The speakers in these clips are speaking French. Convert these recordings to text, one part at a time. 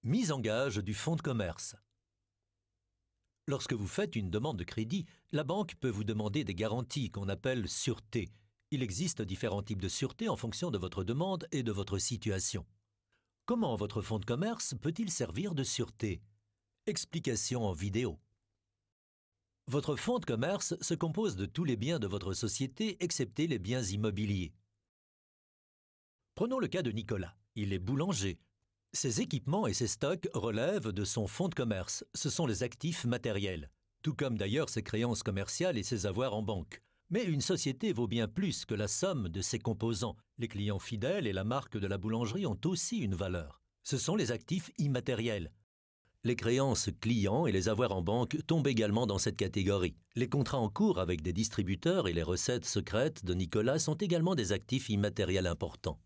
Mise en gage du fonds de commerce. Lorsque vous faites une demande de crédit, la banque peut vous demander des garanties qu'on appelle sûreté. Il existe différents types de sûreté en fonction de votre demande et de votre situation. Comment votre fonds de commerce peut-il servir de sûreté? Explication en vidéo. Votre fonds de commerce se compose de tous les biens de votre société excepté les biens immobiliers. Prenons le cas de Nicolas. Il est boulanger. Ses équipements et ses stocks relèvent de son fonds de commerce. Ce sont les actifs matériels, tout comme d'ailleurs ses créances commerciales et ses avoirs en banque. Mais une société vaut bien plus que la somme de ses composants. Les clients fidèles et la marque de la boulangerie ont aussi une valeur. Ce sont les actifs immatériels. Les créances clients et les avoirs en banque tombent également dans cette catégorie. Les contrats en cours avec des distributeurs et les recettes secrètes de Nicolas sont également des actifs immatériels importants.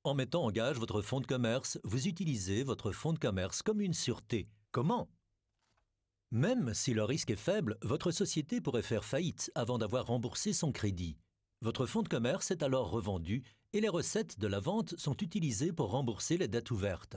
En mettant en gage votre fonds de commerce, vous utilisez votre fonds de commerce comme une sûreté. Comment? Même si le risque est faible, votre société pourrait faire faillite avant d'avoir remboursé son crédit. Votre fonds de commerce est alors revendu et les recettes de la vente sont utilisées pour rembourser les dettes ouvertes.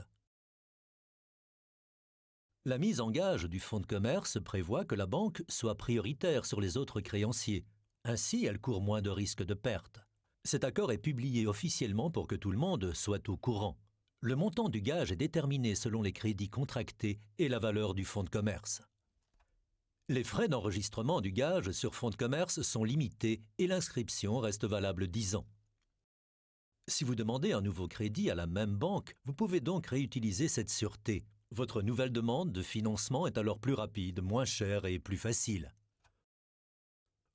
La mise en gage du fonds de commerce prévoit que la banque soit prioritaire sur les autres créanciers. Ainsi, elle court moins de risques de perte. Cet accord est publié officiellement pour que tout le monde soit au courant. Le montant du gage est déterminé selon les crédits contractés et la valeur du fonds de commerce. Les frais d'enregistrement du gage sur fonds de commerce sont limités et l'inscription reste valable 10 ans. Si vous demandez un nouveau crédit à la même banque, vous pouvez donc réutiliser cette sûreté. Votre nouvelle demande de financement est alors plus rapide, moins chère et plus facile.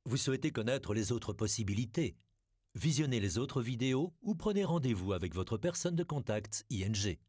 Vous souhaitez connaître les autres possibilités? Visionnez les autres vidéos ou prenez rendez-vous avec votre personne de contact ING.